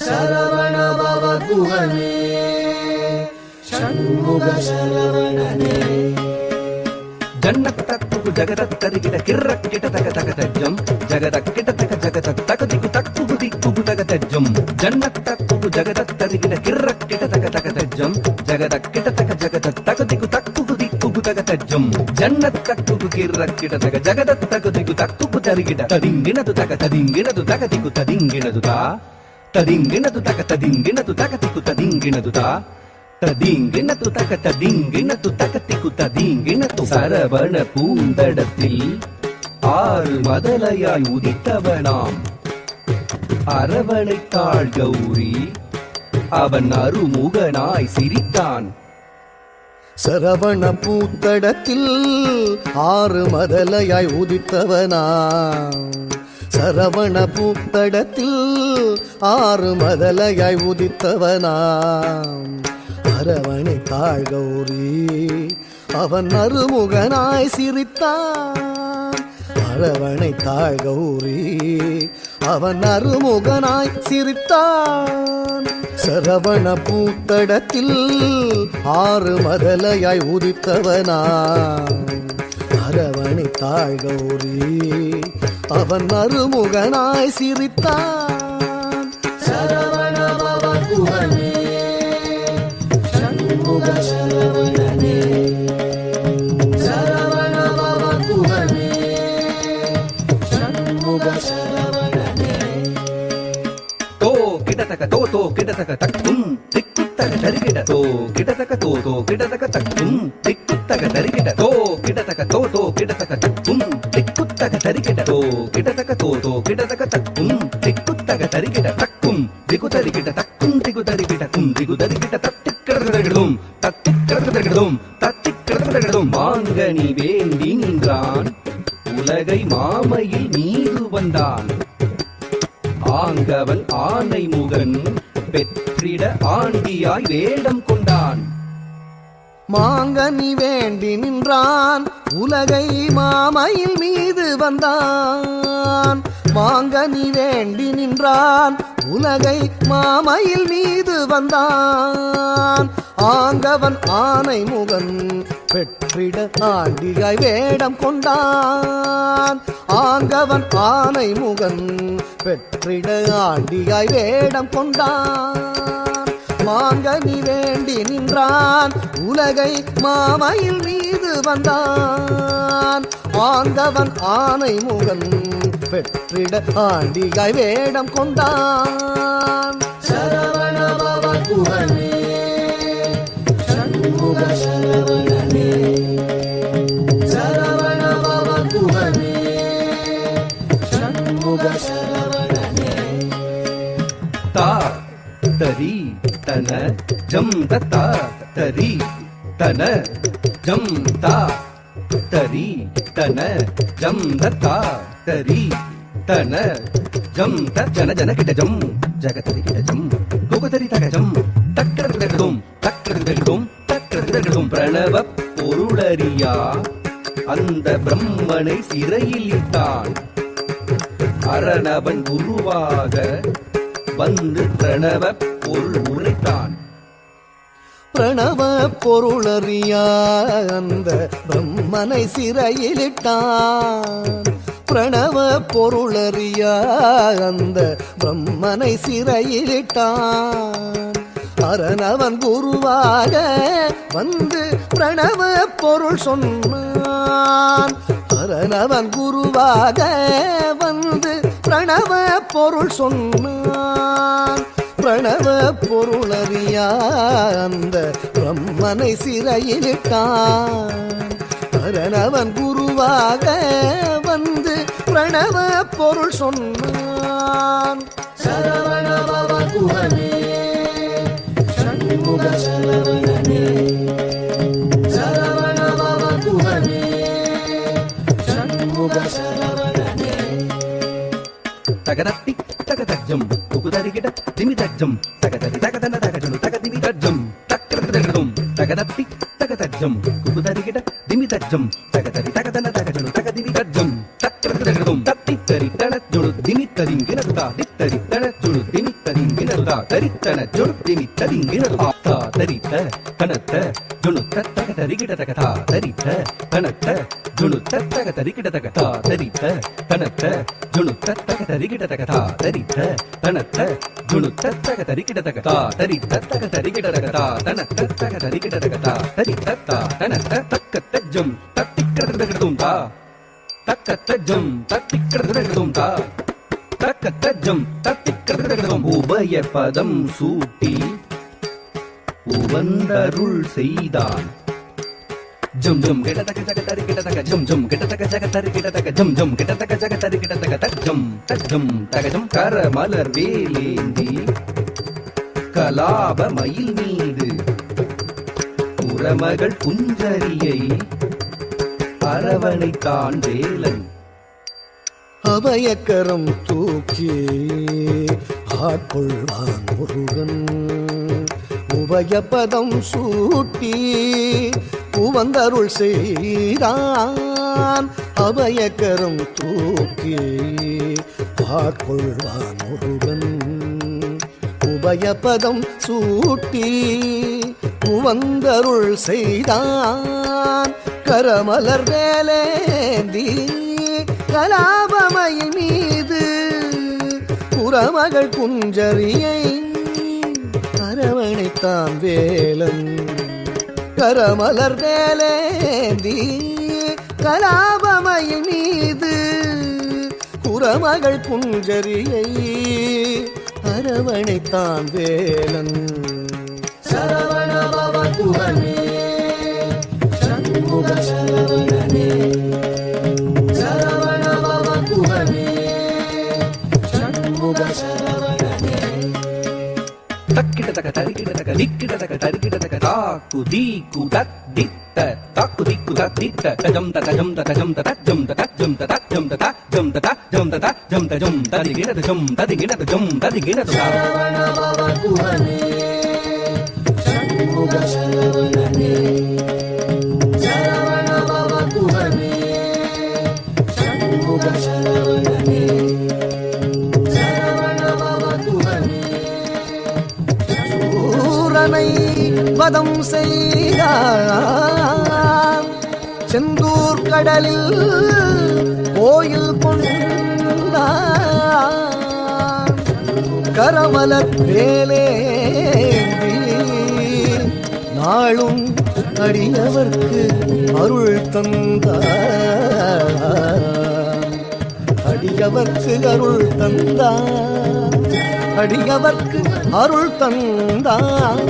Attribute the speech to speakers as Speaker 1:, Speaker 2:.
Speaker 1: சரவண பவ குகனே ஷண்முக சரவணனே
Speaker 2: ஜன்னத்தக்கு ஜகதத்தரிகிட கிர்ரக்கிட தக தக தஜ்ஜம் ஜகதக்கிட தக ஜகத தகதிகு தக்கு திக்கு தக தஜ்ஜம் ஜன்னத்தக்கு ஜகதத்தரிகிட கிர்ரக்கிட தக தக தஜ்ஜம் ஜகதக்கிட தக ஜகத தகதிகு தக்கு திக்கு தக தஜ்ஜம் ஜன்னத்தக்கு கிர்ரக்கிட தக ஜகத தகதிகு தக்கு தரிகிட ததிங்கினது தக ததிங்கினது தகதிகு ததிங்கினது தா ததிங்கினது தக ததிங்கினது தகதிகு ததிங்கினது தா ததிங்கினது தக ததிங்கினது தகதிகு ததிங்கினது சரவண பூந்தடத்தில் ஆறு மதலையாய் உதித்தவனாம் அரவணைத்தாள் கௌரி அவன் அருமுகனாய் சிரித்தான்.
Speaker 1: சரவண பூத்தடத்தில் ஆறு மதலையாய் உதித்தவனாம் சரவண பூத்தடத்தில் ஆறு மதலையாய் உதித்தவனாம் அரவணைத்தாள் கௌரி அவன் அருமுகனாய் சிரித்தான். அரவணைத்தாள் கௌரி அவன் அருமுகனாய் சிரித்தான். சரவண பூத்தடத்தில் ஆறு மதலையாய் உதித்தவனாம் அரவணைத்தாள் கௌரி அவன் அருமுகனாய் சிரித்தான். சரவண பவ குகனே ஷண்முக சரவணனே சரவண பவ குகனே ஷண்முக சரவணனே
Speaker 2: தோ கிடதக தோ தோ கிடதக தக்கும் திக்குத்தக தரிகிட தோ கிடதக தோ தோ கிடதக தக்கும் திக்குத்தக தரிகிட தோ கிடதக தோ தோ கிடதக தக்கும் திக்குத்தக தரிகிட தோ கிடதக தோ தோ கிடதக தக்கும் திக்குத்தக தரிகிட தக்கும் திகு தரிகிட தக்கும் திகு தரிகிட கும் திகு தரிகிட தத்திக்கிறதும் தத்திக்கிறதும் தத்திக்கிறதும் மாங்கனி வேண்டி நின்றான் உலகை மாமையில் மீது வந்தான். ஆங்கவன் ஆனை முகன் பெற்றிட ஆண்டியாய் வேடம் கொண்டான்.
Speaker 1: மாங்கனி வேண்டி நின்றான் உலகை மாமையில் மீது வந்தான். மாங்கனி வேண்டி நின்றான் உலகை மாமையில் மீது வந்தான். ஆங்கவன் ஆனை முகன் பெற்றிட ஆண்டியாய் வேடம் கொண்டான். ஆங்கவன் ஆனை முகன் பெற்றிட ஆண்டியாய் வேடம் கொண்டான். மாங்கனி வேண்டி நின்றான் உலகை மாமையில் மீது வந்தான். ஆங்கவன் ஆனை முகன் பெற்றிட ஆண்டியாய் வேடம் கொண்டான். சரவண பவ குகனே ஷண்முக சரவணனே சரவண பவ குகனே ஷண்முக சரவணனே
Speaker 2: தா தரி தன ஜம் தா தரி தன ஜம் தா தரி தன ஜம் தா தரி தன ஜம் ஜன ஜன கிட்ட ஜம் ஜகதரி கிட்ட ஜம் குகதரி தக ஜம் தக்கரதும் தக்கரதும் தக்கரதும் பிரணவ பொருளறியா அந்த பிரம்மனை சிறையில் இட்டான். அரணவன் குருவாக வந்து பிரணவ பொருள் உரைத்தான்.
Speaker 1: பிரணவ பொருளறியா அந்த பிரம்மனை சிறையிலிட்டான். பிரணவ பொருளறியா அந்த பிரம்மனை சிறையிலிட்டான். அரணவன் குருவாக வந்து பிரணவ பொருள் சொன்னான். அரணவன் குருவாக வந்து பிரணவ பொருள் சொன்னான். பிரணவ பொருளறியா அந்த பிரம்மனை சிறையிலிட்டான். அரணவன் குருவாக வந்து பிரணவ பொருள் சொன்னான். சரவண பவ குகனே ஷண்முக சரவணனே சரவண பவ குகனே ஷண்முக சரவணனே
Speaker 2: தகதத்தி தகதஜம் குகுதரிகிட திமிதஜம் தகதரி தகதன தகஜனு தகதிமிதஜம் தக்கரதகதும் தகதத்தி தகதஜம் குகுதரிகிட திமிதஜம் தகதரி தகதன தகஜனு தகதிமிதஜம் தக்கரதகதும் தத்தி தரி தனஜுடு திமித்தரிங்கினதுதா தித்தரி தனஜுடு திமித்தரிங்கினதுதா தரித்தன ஜுடு திமித்தரிங்கினதுதா தரித்த கனத்த ஜுனுத்த தகதரிகிட தகதா தரித்த கனத்த ஜுனுத்த தகதரிகிட தகதா தரித்த கனத்த ஜுனுத்த தகதரிகிட தகதா தரித்த கனத்த ஜுனுத்த தகதரிகிட தகதா தரித்த தகதரிகிட தகதா தனத்த தகதரிகிட தகதா தரித்த தனத்த தக்கத்தஜம் தத்திக்கரதகதும் தா தக்கத்தஜம் தத்திக்கரதகதும் தா தக்கத்தஜம் தத்திக்கரதகதும் உபய பதம் சூட்டி உவந்தருள் செய்தான் ஜம் ஜம் கிடதக ஜகதரி கிடதக ஜம் ஜம் கிடதக ஜகதரி கிடதக ஜம் ஜம் கிடதக ஜகதரி கிடதக தஜம் தஜம் தகஜம் கர மலர் வேலேந்தி கலாப மயில் மீது புறமகள் புஞ்சரியை அரவணைத்தான் வேலன்
Speaker 1: அபயக்கரம் தூக்கி ஆட்கொள்வான் முருகன் உபயபதம் சூட்டி உவந்தருள் செய்தான் அபயக்கரம் தூக்கி ஆட்கொள்வான் முருகன் உபயபதம் சூட்டி உவந்தருள் செய்தான் கரமலர் வேலேந்தி கலாபமயில் மீது புறமகள் குஞ்சரியை அரவணைத்தான் வேலன் கரமலர் வேலேந்தி கலாபமயில் மீது புறமகள் குஞ்சரியை அரவணைத்தான் வேலன் சரவணபவ குகனே சண்முக சரவணனே சரவணபவ குகனே சண்முக சரவணனே
Speaker 2: தக்கிடதக தரிகிடதக திக்கிடதக தரிகிடதக தாக்கு தீக்கு தத்தித்த தாக்கு திக்கு தத்தித்த தஜம் தஜம் தஜம் தஜம் தஜம் தஜம் தஜம் தஜம் தஜம் தஜம் தரிகிடதஜம் தரிகிடதஜம் தரிகிடத
Speaker 1: சரவணபவ குகனே சண்முக சரவணனே சரவணபவ குகனே சண்முக சரவணனே சரவணபவ குகனே சூரனை வதம் செய்தார் செந்தூர் கடலில் கோயில் கொண்டார் கரமலர் வேலேந்தி நாளும் அடியவர்க்கு அருள் தந்தார் அடியவர்க்கு அருள் தந்தார் அடியவர்க்கு அருள் தந்தார்